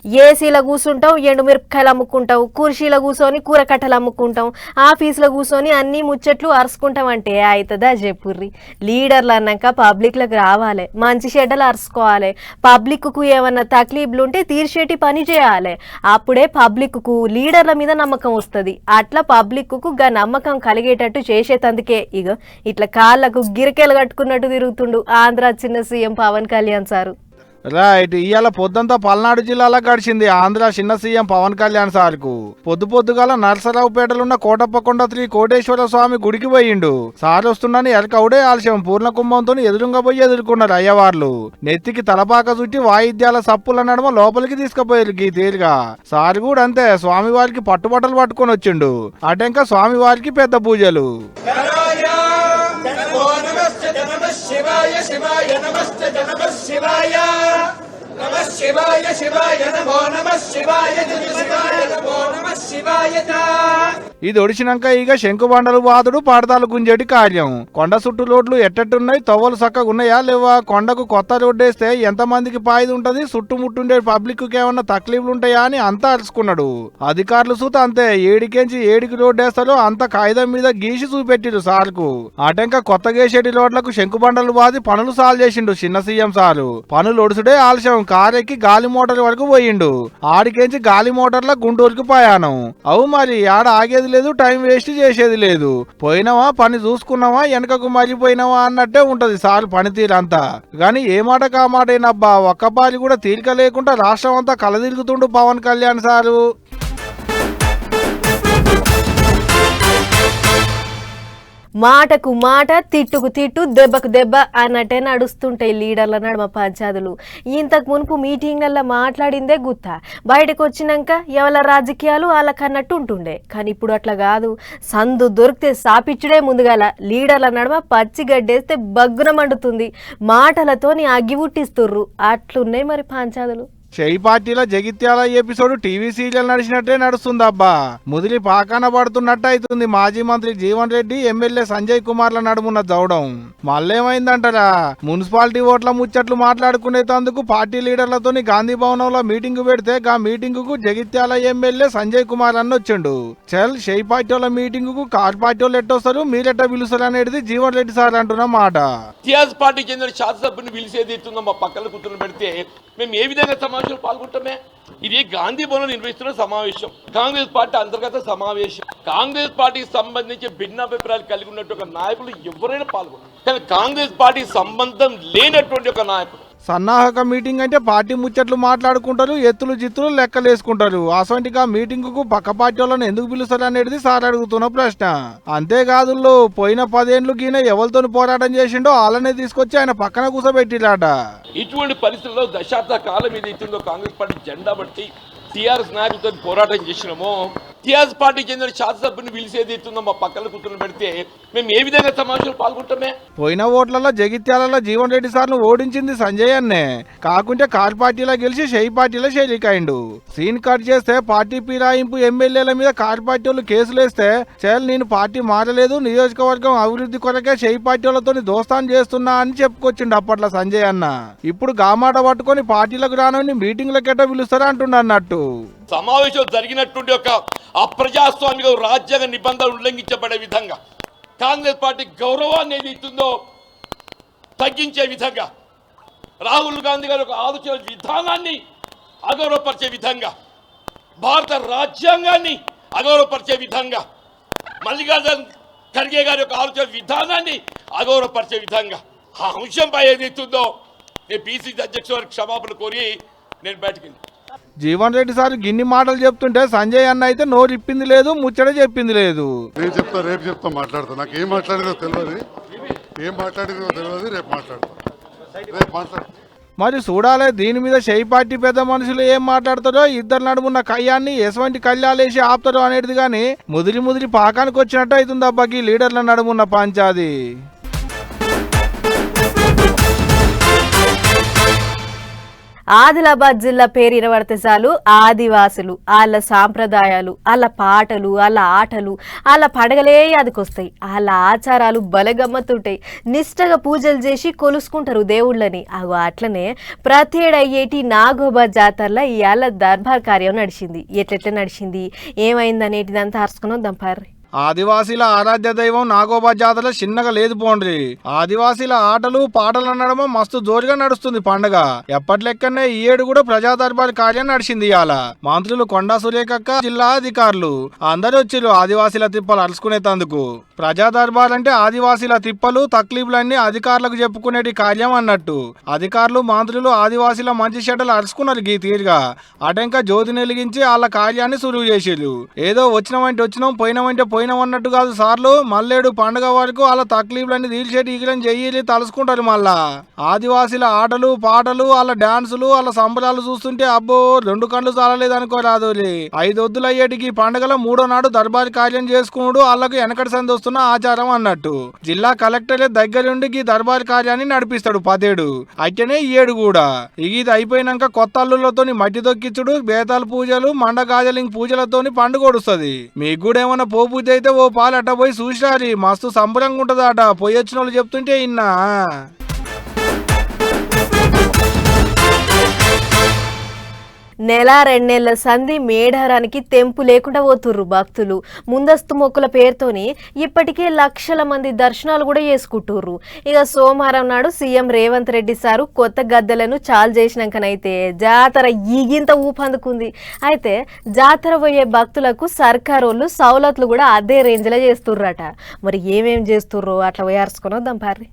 ఏసీలో కూర్చుంటాం, ఎండుమిరపకాయలు అమ్ముకుంటాం, కుర్చీలో కూర్చొని కూరకట్టలు అమ్ముకుంటాం, ఆఫీసులో కూర్చొని అన్ని ముచ్చట్లు అరుచుకుంటాం. అంటే అవుతుందా చెప్పుర్రి? లీడర్లు అన్నాక పబ్లిక్లకు రావాలి, మంచి చెడ్డలు అరుచుకోవాలి, పబ్లిక్కు ఏమన్నా తక్లీఫ్లు ఉంటే తీర్చేటి పని చేయాలి. అప్పుడే పబ్లిక్కు లీడర్ల మీద నమ్మకం వస్తుంది. అట్లా పబ్లిక్కు గా నమ్మకం కలిగేటట్టు చేసేటందుకే ఇట్లా కాళ్ళకు గిరికెలు కట్టుకున్నట్టు తిరుగుతుండు ఆంధ్ర చిన్న CM Pawan Kalyan sir. Right. ఇవాళ పొద్దుంతా పల్నాడు జిల్లాలో గడిచింది ఆంధ్ర చిన్న సీఎం పవన్ కళ్యాణ్ సార్కు. పొద్దుగాల నరసరావుపేటలున్న కోటప్పకొండ శ్రీ కోటేశ్వర స్వామి గుడికి పోయిండు. సార్ వస్తుండని ఎరకవుడే ఆలస్యం పూర్ణ కుంభంతో ఎదురుగా పోయి ఎదుర్కొన్నారు అయ్యవార్లు. నెత్తికి తలపాక చుట్టి వాయిద్యాల సప్పుల నడుమ లోపలికి తీసుకుపోయారు గీ తీరుగా. సార్ కూడా అంతే, స్వామివారికి పట్టుబట్టలు పట్టుకొని వచ్చిండు. అటెంక స్వామివారికి పెద్ద పూజలు. శివాయ శివాయ నమస్తే నమః శివాయ నమః శివాయ శివాయ నమో నమః శివాయ శివాయ నమో నమః శివాయ. ఇది ఒడిచినాక ఇక శంకుబండలు వాదుడు పాడతాలు గుంజేటి కార్యం. కొండ చుట్టూ రోడ్లు ఎట్టట్టున్నాయి, తవ్వలు చక్కగా ఉన్నాయా లేవా, కొండకు కొత్త రోడ్డేస్తే ఎంతమందికి పాయిది ఉంటది, చుట్టుముట్టుండే పబ్లిక్ కి ఏమన్నా తక్లీఫ్లు ఉంటాయా అని అంతా అరుచుకున్నాడు. అధికారులు చూత అంతే, ఏడికెంచి ఏడికి రోడ్డేస్తారో అంత కాగితం మీద గీసి చూపెట్టిరు సార్కు. అటెంక కొత్త గేసేటి రోడ్లకు శంకుబండలు వాది పనులు సాల్వ్ చేసిండు చిన్న సీఎం సారు. పనులు ఒడుసుడే ఆలస్యం, కారెక్కి గాలి మోటార్ వరకు పోయిండు. ఆడికెంచి గాలి మోటార్ల గుంటూరుకి ప్రయాణం. అవు మరి ఆడ ఆగేది లేదు, టైం వేస్ట్ చేసేది లేదు. పోయినావా పని చూసుకున్నావా వెనకకు మళ్ళీపోయినావా అన్నట్టే ఉంటది సార్ పనితీరంతా. గాని ఏ మాట కామాటేనబ్బా, ఒక్కపారి కూడా తీరిక లేకుండా రాష్ట్రం అంతా కలదిరుగుతుండు పవన్ కళ్యాణ్ సారు. మాటకు మాట, తిట్టుకు తిట్టు, దెబ్బకు దెబ్బ అన్నట్టే నడుస్తుంటాయి లీడర్ల నడుమ పంచాదులు. ఇంతకు మునుపు మీటింగ్లలో మాట్లాడిందే గుత్త, బయటకు వచ్చినాక ఎవరి రాజకీయాలు వాళ్ళకన్నట్టు ఉంటుండే. కానీ ఇప్పుడు అట్లా కాదు, సందు దొరికితే సాపిచ్చుడే ముందుగాల. లీడర్ల నడుమ పచ్చి గడ్డేస్తే బగ్గున మండుతుంది, మాటలతోని అగ్గి పుట్టిస్తుర్రు. అట్లున్నాయి మరి పంచాదులు. షై పార్టీల జగిత్యాల ఎపిసోడ్ టీవీ సీరియల్ నడిచినట్టే నడుస్తుందబ్బా. ముదిరి పాకాన పడుతున్నట్టు అవుతుంది మాజీ మంత్రి జీవన్ రెడ్డి, ఎమ్మెల్యే సంజయ్ కుమార్ల నడుమున్న జవడం. మళ్ళేమైందంటారా, మున్సిపాలిటీ ఓట్ల ముచ్చట్లు మాట్లాడుకునేందుకు పార్టీ లీడర్లతోని గాంధీ భవనంలో మీటింగ్ పెడితే గా మీటింగ్ కు జగిత్యాల ఎమ్మెల్యే సంజయ్ కుమార్ అన్న వచ్చిండు. చల్ షై పార్టీ వాళ్ళ మీటింగ్ కు కార్ పార్టీ వాళ్ళు ఎట్టొస్తారు, మీరెట్ట పిలుస్తారు అనేది జీవన్ రెడ్డి సార్ అంటున్న మాట. టీఆర్ఎస్ పార్టీకి చెందిన శాసనసభ్యుని పిలిచేది ఇస్తుందో మా పక్కన కూర్చొని పెడితే మేము ఏ విధంగా సమావేశంలో పాల్గొంటామే? ఇది గాంధీ భవన్ నిర్వహిస్తున్న సమావేశం, కాంగ్రెస్ పార్టీ అంతర్గత సమావేశం. కాంగ్రెస్ పార్టీకి సంబంధించి భిన్నాభిప్రాయాలు కలిగి ఉన్నటువంటి ఒక నాయకులు ఎవరైనా పాల్గొన్నారు, కానీ కాంగ్రెస్ పార్టీ సంబంధం లేనటువంటి ఒక నాయకుడు. సన్నాహక మీటింగ్ అంటే పార్టీ ముచ్చట్లు మాట్లాడుకుంటారు, ఎత్తులు జిత్తులు లెక్కలేసుకుంటారు. అసొంటిగా మీటింగ్ కు పక్క పార్టీ వాళ్ళని ఎందుకు పిలుస్తారు అనేది సార్ అడుగుతున్న ప్రశ్న. అంతేకాదు, పోయిన 10 ఏళ్లు గీన ఎవరితో పోరాటం చేసిండో వాళ్ళనే తీసుకొచ్చి ఆయన పక్కన కూసబెట్టిరాట. ఇటువంటి పరిస్థితుల్లో దశాబ్ద కాలం ఇది ఇస్తుందో కాంగ్రెస్ పార్టీ జెండా బట్టి టీఆర్ఎస్ నాయకులతో పోరాటం చేసినామో, టీఆర్ఎస్ పార్టీకి చెందిన శాసనసభ్యుని పిలిచేది ఇస్తుందో మా పక్కన కూర్చొని పెడితే మేము ఏ విధంగా సమావేశంలో పాల్గొంటామే? పోయిన ఓట్లలో జగిత్యాలలో జీవన్ రెడ్డి సార్ను ఓడించింది సంజయ్ అన్నే, కాకుంటే కార్ పార్టీలో గెలిచి షై పార్టీలో షెలికాయిండు. సీన్ కట్ చేస్తే పార్టీ ఫిరాయింపు ఎమ్మెల్యేల మీద కార్ పార్టీ వాళ్ళు కేసులేస్తే చల్ నేను పార్టీ మారలేదు, నియోజకవర్గం అభివృద్ధి కొరకే షై పార్టీ వాళ్ళతో దోస్తాన్ చేస్తున్నా అని చెప్పుకొచ్చిండు అప్పట్లో సంజయ్ అన్న. ఇప్పుడు గామాట పట్టుకొని పార్టీలకు రానని మీటింగ్లకు ఎట్ట పిలుస్తారా అంటుండ అన్నట్టు. సమావేశం జరిగినటువంటి ఒక అప్రజాస్వామిక రాజ్యాంగ నిబంధనలు ఉల్లంఘించబడే విధంగా, కాంగ్రెస్ పార్టీ గౌరవాన్ని ఏది ఇస్తుందో తగ్గించే విధంగా, రాహుల్ గాంధీ గారి ఒక ఆలోచన విధానాన్ని అగౌరవపరిచే విధంగా, భారత రాజ్యాంగాన్ని అగౌరవపరిచే విధంగా, మల్లికార్జున్ ఖర్గే గారి యొక్క ఆలోచన విధానాన్ని అగౌరవపరిచే విధంగా ఆ అంశంపై ఏదైతుందో నేను పిసిసి అధ్యక్షుడు వారికి క్షమాపణ కోరి నేను బయటకు. జీవన్ రెడ్డి సార్ గిన్ని మాటలు చెప్తుంటే సంజయ్ అన్న అయితే నోరు ఇప్పింది లేదు, ముచ్చట చెప్పింది లేదు. నేను చెప్తా, రేపు చెప్తా, మాట్లాడతా. నాకు ఏం మాట్లాడిందో తెలియదు, రేపు మాట్లాడతా. మరి చూడాలి దీని మీద షై పార్టీ పెద్ద మనుషులు ఏం మాట్లాడతారో, ఇద్దరు నడుమున్న కయ్యాన్ని ఎటువంటి కళ్యాలేసి ఆపుతారో అనేది గాని ముదిరి పాకానికి వచ్చినట్టు అవుతుంది అబ్బాకి లీడర్ల నడుమున్న పంచాది. ఆదిలాబాద్ జిల్లా పేరు వినబడితే చాలు ఆదివాసులు వాళ్ళ సాంప్రదాయాలు వాళ్ళ పాటలు వాళ్ళ ఆటలు వాళ్ళ పండగలే అదికొస్తాయి. వాళ్ళ ఆచారాలు బలగమ్మతుంటాయి. నిష్టగా పూజలు చేసి కొలుసుకుంటారు దేవుళ్ళని. అగో అట్లనే ప్రతి ఏడయ్యేటి నాగోబా జాతరలో ఇవాళ దర్బార్ కార్యం నడిచింది. ఎట్లెట్లా నడిచింది, ఏమైందనేటిదంతా అరుచుకుని దంపారు. ఆదివాసీల ఆరాధ్య దైవం నాగోబా జాతర చిన్నగా లేదు పోండ్రి. ఆదివాసీల ఆటలు పాటలు అనడమో మస్తు జోరుగా నడుస్తుంది పండగ. ఎప్పట్లెక్కనే ఈ ఏడు కూడా ప్రజా దర్బార్ కార్యం నడిచింది. ఇవాళ మంత్రులు కొండా సురేఖక్క, జిల్లా అధికారులు అందరూ వచ్చిర్రు ఆదివాసీల తిప్పలు అరుచుకునేందుకు. ప్రజా దర్బార్ అంటే ఆదివాసీల తిప్పలు తక్లీఫ్లన్నీ అధికారులకు చెప్పుకునేటి కార్యం అన్నట్టు. అధికారులు మంత్రులు ఆదివాసీల మంచి చెడ్డలు అరుచుకున్నారు గీ తీరుగా. అటెంక జ్యోతిని వెలిగించి వాళ్ళ కార్యాన్ని సులువు చేసిర్రు. ఏదో వచ్చినామంటే వచ్చినాం, పోయినామంటే పోయినామన్నట్టు కాదు సార్లు. మల్లేడు పండుగ వరకు వాళ్ళ తక్లీఫ్లన్నీ తీర్చేటి ఈగలని చెయ్యి తలుసుకుంటారు. మళ్ళా ఆదివాసీల ఆటలు పాటలు వాళ్ళ డాన్సులు వాళ్ళ సంబరాలు చూస్తుంటే అబ్బో 2 కళ్ళు చాలలేదు అనుకోరాదు. 5 వద్దులు అయ్యేటికి పండుగలో 3వ నాడు దర్బార్ కార్యం చేసుకున్నాడు వాళ్ళకు వెనకటి సంది వస్తున్న ఆచారం అన్నట్టు. జిల్లా కలెక్టరే దగ్గరుండి ఈ దర్బార్ కార్యాన్ని నడిపిస్తాడు 10 ఏడు. అయితేనే ఈ ఏడు కూడా ఇది అయిపోయినాక కొత్త అల్లులతోని మట్టి దొక్కించుడు, బేతాల పూజలు, మండగాజలింగ్ పూజలతోని పండుగ వడుస్తుంది. మీకు కూడా ఏమన్నా పోపు అయితే ఓ పాలు అట్ట పోయి చూసిరారి, మస్తు సంబరంగా ఉంటదట. పోయి వచ్చిన వాళ్ళు చెప్తుంటే ఇన్నా. నెల 2 నెలల సంధి మేడారానికి తెంపు లేకుండా పోతుర్రు భక్తులు. ముందస్తు మొక్కుల పేరుతోని ఇప్పటికే లక్షల మంది దర్శనాలు కూడా చేసుకుంటుర్రు. ఇక సోమవారం నాడు సీఎం రేవంత్ రెడ్డి సారు కొత్త గద్దెలను చాలు చేసినాకనైతే జాతర ఈగింత ఊపందుకుంది. అయితే జాతర పోయే భక్తులకు సర్కారోళ్ళు సౌలతులు కూడా అదే రేంజ్లో చేస్తుర్రట. మరి ఏమేం చేస్తుర్రో అట్లా పోయార్చుకుని వద్దాం పారి.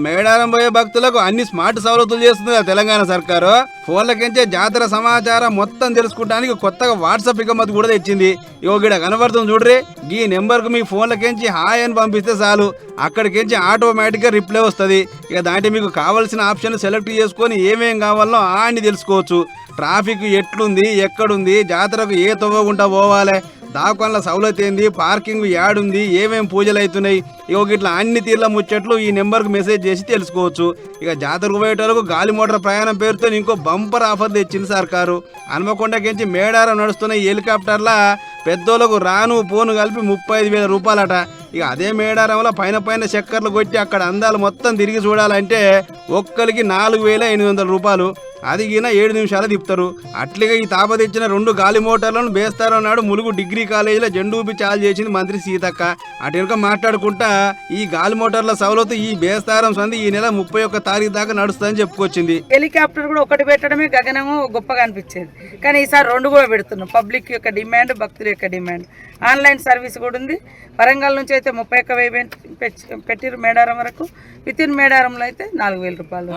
మేడారం పోయే భక్తులకు అన్ని స్మార్ట్ సౌలతులు చేస్తుంది తెలంగాణ సర్కారు. ఫోన్లకించే జాతర సమాచారం మొత్తం తెలుసుకోవడానికి కొత్తగా వాట్సాప్ ఇకమతి కూడా తెచ్చింది. గిడ కనబడుతుంది చూడ్రి, ఈ నెంబర్కు మీ ఫోన్లకించి హాయ్ అని పంపిస్తే చాలు, అక్కడికించి ఆటోమేటిక్గా రిప్లై వస్తుంది. ఇక దాంట్లో మీకు కావాల్సిన ఆప్షన్ సెలెక్ట్ చేసుకొని ఏమేం కావాలో అని తెలుసుకోవచ్చు. ట్రాఫిక్ ఎట్లుంది, ఎక్కడుంది, జాతరకు ఏ తవ్వకుండా పోవాలి, దాకొండ్ల సౌలత్ ఏంది, పార్కింగ్ యాడుంది, ఏమేమి పూజలు అవుతున్నాయి, ఇట్లా అన్ని తీర్ల ముచ్చట్లు ఈ నెంబర్కు మెసేజ్ చేసి తెలుసుకోవచ్చు. ఇక జాతరకు పోయేటోళ్ళకు గాలి మోటార్ ప్రయాణం పేరుతో ఇంకో బంపర్ ఆఫర్ తెచ్చింది సర్కారు. హన్మకొండకించి మేడారం నడుస్తున్న ఈ హెలికాప్టర్ల పెద్దోళ్ళకు రాను పోను కలిపి 35,000 రూపాయలట. ఇక అదే మేడారంలో పైన చక్కర్లు కొట్టి అక్కడ అందాలు మొత్తం తిరిగి చూడాలంటే ఒక్కరికి 4,800 రూపాయలు. అది గిన 7 నిమిషాలు తిప్పుతారు. అట్లుగా ఈ తాప తెచ్చిన 2 గాలి మోటార్లను బేస్తారు అన్నాడు ములుగు డిగ్రీ కాలేజీలో జెండూపి చాలు చేసింది మంత్రి సీతక్క. అటు వెనుక మాట్లాడుకుంటా ఈ గాలి మోటార్ల సౌలతు ఈ బేస్తారం సంది ఈ నెల 31 తారీఖు దాకా నడుస్తుందని చెప్పుకొచ్చింది. హెలికాప్టర్ కూడా ఒకటి పెట్టడమే గగనము గొప్పగా అనిపించేది, కానీ ఈసారి 2 కూడా పెడుతున్నాం. పబ్లిక్ యొక్క డిమాండ్, భక్తుల యొక్క డిమాండ్. ఆన్లైన్ సర్వీస్ కూడా ఉంది. వరంగల్ నుంచి అయితే 31,000 పెట్టిరు మేడారం వరకు. విత్ ఇన్ మేడారంలో అయితే 4,000 రూపాయలు,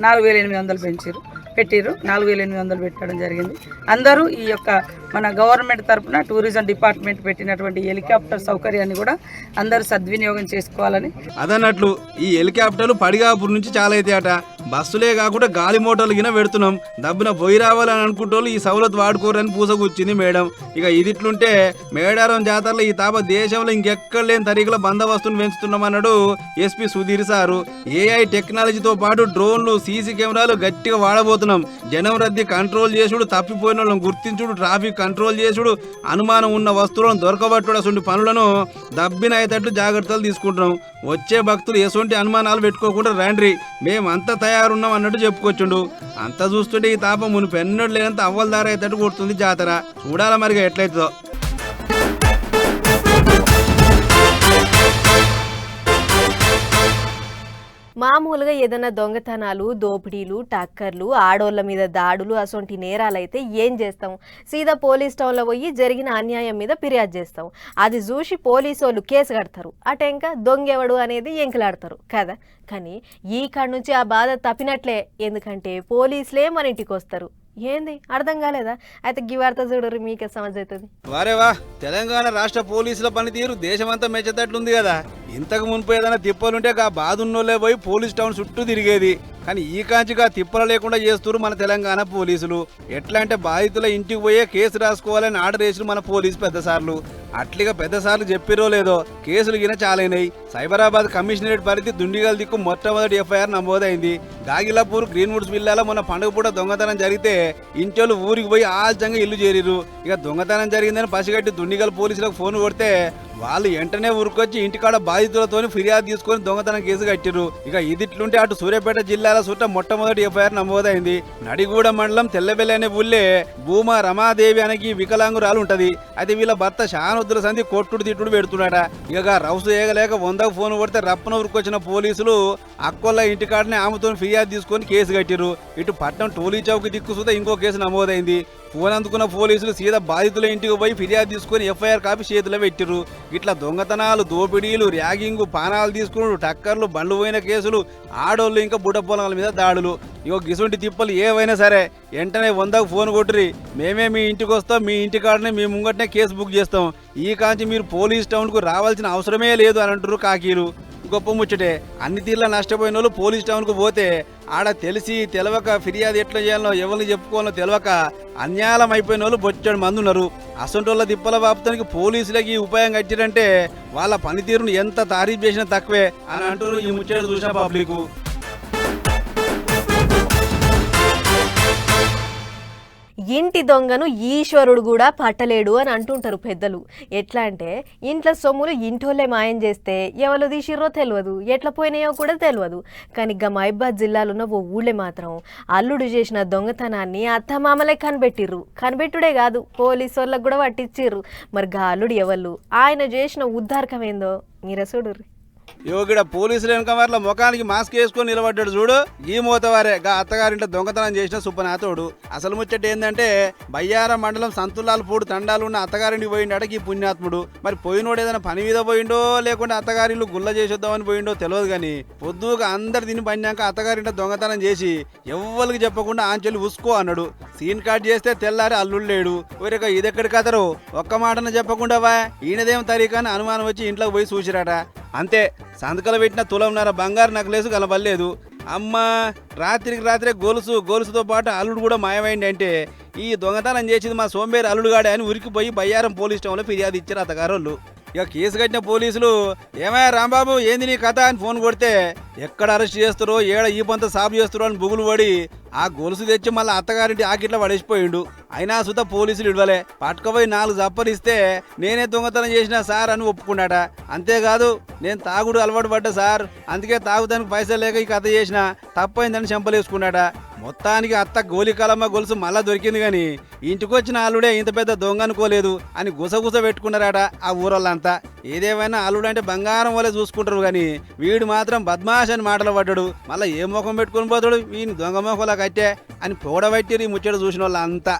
4,800 పెట్టిరు. 4,800 పెట్టడం జరిగింది. అందరూ ఈ యొక్క మన గవర్నమెంట్ తరఫున టూరిజం డిపార్ట్మెంట్ పెట్టినటువంటి హెలికాప్టర్ సౌకర్యాన్ని కూడా అందరూ సద్వినియోగం చేసుకోవాలని. అదన్నట్లు ఈ హెలికాప్టర్లు పడిగాపూర్ నుంచి చాలా అయితే అట. బస్సులే కాకుండా గాలి మోటార్లు గిన పెడుతున్నాం. దబ్బున పోయి రావాలని అనుకుంటోళ్ళు ఈ సౌలత్ వాడుకోరని పూసకూర్చింది మేడం. ఇక ఇదిట్లుంటే మేడారం జాతరలో ఈ తాప దేశంలో ఇంకెక్కడ లేని తరీకుల బందోబస్తును పెంచుతున్నామన్నాడు ఎస్పీ సుధీర్ సారు. ఏఐ టెక్నాలజీతో పాటు డ్రోన్లు, సీసీ కెమెరాలు గట్టిగా వాడబోతున్నాం. జనం రద్దీ కంట్రోల్ చేసుడు, తప్పిపోయిన వాళ్ళని గుర్తించుడు, ట్రాఫిక్ కంట్రోల్ చేసుడు, అనుమానం ఉన్న వస్తువులను దొరకబట్టుడు, అసలు పనులను దబ్బిన అయ్యేటట్లు జాగ్రత్తలు తీసుకుంటున్నాం. వచ్చే భక్తులు ఎటువంటి అనుమానాలు పెట్టుకోకుండా రండ్రి, మేమంతా తయారున్నాం అన్నట్టు చెప్పుకొచ్చుండు. అంతా చూస్తుంటే ఈ తాపం మునుపు ఎన్నడూ లేనంత అవ్వలదార అయ్యేటట్టు కొడుతుంది జాతర. చూడాల మరిగా ఎట్లయితుందో. మామూలుగా ఏదైనా దొంగతనాలు, దోపిడీలు, టక్కర్లు, ఆడోళ్ళ మీద దాడులు అసొంటి నేరాలైతే ఏం చేస్తాం? సీదా పోలీస్ టౌన్లో పోయి జరిగిన అన్యాయం మీద ఫిర్యాదు చేస్తాం. అది చూసి పోలీసు వాళ్ళు కేసు కడతారు. అటెంక దొంగెవడు అనేది ఎంకలాడతారు కదా. కానీ ఈ కాడ నుంచి ఆ బాధ తప్పినట్లే. ఎందుకంటే పోలీసులే మన ఇంటికి వస్తారు. ఏంది అర్థం కాలేదా? అయితే గి వార్త చూడరు మీకే సమజ్ అవుతుంది. వారేవా, తెలంగాణ రాష్ట్ర పోలీసుల పనితీరు దేశమంతా మెచ్చేటట్లుంది కదా. ఇంతకు మునుపు ఏదైనా తిప్పలుంటే ఆ బాధున్నోళ్ళే పోయి పోలీస్ టౌన్ చుట్టూ తిరిగేది. కానీ ఈ కాంచిగా తిప్పల లేకుండా చేస్తున్నారు మన తెలంగాణ పోలీసులు. ఎట్లా అంటే బాధితుల ఇంటికి పోయే కేసు రాసుకోవాలని ఆర్డర్ వేసిన మన పోలీసు పెద్దసార్లు. అట్లిగా పెద్దసార్లు చెప్పిరో లేదో కేసులు గిన చాలైనాయి. సైబరాబాద్ కమిషనరేట్ పరిధి దుండిగల్ దిక్కు మొట్టమొదటి ఎఫ్ఐఆర్ నమోదైంది. గాగిలాపూర్ గ్రీన్వుడ్స్ విల్లాలో మొన్న పండుగ పూట దొంగతనం జరిగితే ఇంటోళ్ళు ఊరికి పోయి ఆల్చంగా ఇల్లు చేరిరు. ఇక దొంగతనం జరిగిందని పసిగట్టి దుండిగల్ పోలీసులకు ఫోన్ కొడితే వాళ్ళు వెంటనే ఊరికొచ్చి ఇంటికాడ బాధితులతోని ఫిర్యాదు తీసుకొని దొంగతనం కేసు కట్టిరు. ఇక ఇదిట్లుంటే అటు సూర్యాపేట జిల్లాల చుట్ట మొట్టమొదటి ఎఫ్ఐఆర్ నమోదైంది. నడిగూడ మండలం తెల్లబెల్లి అనే ఊళ్ళే భూమా రమాదేవి అనే వికలాంగురాలు ఉంటది. అయితే వీళ్ళ భర్త షానొద్దుల సంధి కొట్టుడు తిట్టుడు పెడుతున్నాడ. ఇక రౌసు ఏగలేక 100కు ఫోన్ కొడితే రప్పన ఊరికొచ్చిన పోలీసులు అక్కొల్ల ఇంటికాడనే ఆమెతో ఫిర్యాదు తీసుకొని కేసు కట్టిరు. ఇటు పట్నం టోలీ చౌక్ దిక్కు సుతా ఇంకో కేసు నమోదైంది. ఫోన్ అందుకున్న పోలీసులు సీదా బాధితుల ఇంటికి పోయి ఫిర్యాదు తీసుకొని ఎఫ్ఐఆర్ కాపీ చేతిలో పెట్టిరు. ఇట్లా దొంగతనాలు, దోపిడీలు, ర్యాగింగ్, పానాలు తీసుకున్నాడు, టక్కర్లు, బండ్లు పోయిన కేసులు, ఆడోళ్ళు ఇంకా బుడ్డ పొలాల మీద దాడులు. ఇగో గిసుంటి తిప్పలు ఏవైనా సరే వెంటనే 100కు ఫోన్ కొట్టురి. మేమే మీ ఇంటికి వస్తాం, మీ ఇంటికాడనే మీ ముంగటనే కేసు బుక్ చేస్తాం. ఈ కాంచి మీరు పోలీస్ టౌన్కు రావాల్సిన అవసరమే లేదు అని అంటారు కాకీలు. గొప్ప ముచ్చటే. అన్ని తీర్లా నష్టపోయిన వాళ్ళు పోలీస్ టౌన్కు పోతే ఆడ తెలిసి తెలవక ఫిర్యాదు ఎట్లా చేయాలో ఎవరిని చెప్పుకోవాలో తెలవక అన్యాయం అయిపోయిన వాళ్ళు బొచ్చడు మంది ఉన్నారు. అసంటోళ్ళ దిప్పల బాపుతానికి పోలీసులకి ఈ ఉపాయం కట్టిరంటే వాళ్ళ పనితీరును ఎంత తారీఫ్ చేసినా తక్కువే అని అంటారు ఈ ముచ్చట చూసిన పబ్లిక్. ఇంటి దొంగను ఈశ్వరుడు కూడా పట్టలేడు అని అంటుంటారు పెద్దలు. ఎట్లా అంటే ఇంట్లో సొమ్ములు ఇంటోళ్ళే మాయం చేస్తే ఎవరు తీసిర్రో తెలియదు, ఎట్లా పోయినాయో కూడా తెలియదు. కానీ మహబూబాబాద్ జిల్లాలో ఉన్న ఓ ఊళ్ళే మాత్రం అల్లుడు చేసిన దొంగతనాన్ని అత్తమామలే కనిపెట్టిర్రు. కనిపెట్టుడే కాదు, పోలీసు వాళ్ళకు కూడా పట్టించిర్రు. మరి గా అల్లుడు ఎవరు, ఆయన చేసిన ఉద్ధారకం ఏందో మీరే చూడుర్రి. యోగిడ పోలీసులు వెనక వాళ్ళ ముఖానికి మాస్క్ వేసుకొని నిలబడ్డాడు చూడు. ఈ మూతవారే గా అత్తగారింట దొంగతనం చేసిన సుపనాథోడు. అసలు ముచ్చట ఏంటంటే బయ్యారం మండలం సంతులాలపూడి తండాలు ఉన్న అత్తగారింటికి పోయిండట ఈ పుణ్యాత్ముడు. మరి పోయినోడు ఏదైనా పని మీద పోయిండో లేకుంటే అత్తగారిళ్ళు గుల్ల చేసేద్దామని పోయిండో తెలియదు. కానీ పొద్దుగా అందరు తిని పన్నాక అత్తగారింట దొంగతనం చేసి ఎవ్వరికి చెప్పకుండా ఆంచెలు ఉసుకో అన్నాడు. సీన్ కార్డ్ చేస్తే తెల్లారి అల్లుడు లేడు. ఊరిక ఇదెక్కడి కథరు, ఒక్క మాటను చెప్పకుండా వా ఈయనదేం తరీకాని అనుమానం వచ్చి ఇంట్లోకి పోయి చూసిరాట. అంతే, సంతకలు పెట్టిన తులంన్నర బంగారు నకలేసు కలబడలేదు. అమ్మా రాత్రికి రాత్రే గొలుసుతో పాటు అల్లుడు కూడా మాయమైంది. అంటే ఈ దొంగతనం చేసింది మా సోంబేరు అల్లుడుగాడే అని ఉరికిపోయి బయ్యారం పోలీస్ స్టేషన్లో ఫిర్యాదు ఇచ్చారు అత్తగారోళ్ళు. ఇక కేసు కట్టిన పోలీసులు ఏమయ్యా రాంబాబు ఏంది నీ కథ అని ఫోన్ కొడితే ఎక్కడ అరెస్ట్ చేస్తారో ఏడ ఈ పంత సాపు చేస్తారో అని బుగులు పడి ఆ గొలుసు తెచ్చి మళ్ళీ అత్తగారింటి ఆకిట్లా పడేసిపోయిండు. అయినా సుత పోలీసులు ఇడవలే. పట్టుకపోయి 4 జప్పరిస్తే నేనే దొంగతనం చేసినా సార్ అని ఒప్పుకున్నాట. అంతేకాదు నేను తాగుడు అలవాటు పడ్డా సార్, అందుకే తాగుతానికి పైసలు లేక ఈ కథ చేసిన, తప్పైందని చెంపలేసుకున్నాట. మొత్తానికి అత్త గోలికాలమ్మ గొలుసు మళ్ళా దొరికింది. కానీ ఇంటికొచ్చిన అల్లుడే ఇంత పెద్ద దొంగ అనుకోలేదు అని గుసగుస పెట్టుకున్నారట ఆ ఊరోళ్ళంతా. ఏదేమైనా అల్లుడు అంటే బంగారం వల్లే చూసుకుంటారు. కానీ వీడు మాత్రం బద్మాష్ అని మాటలు పడ్డాడు. మళ్ళీ ఏ ముఖం పెట్టుకుని పోతాడు, వీని దొంగ ముఖంలా కట్టే అని పోడబట్టిరు ఈ ముచ్చట చూసిన వాళ్ళంతా.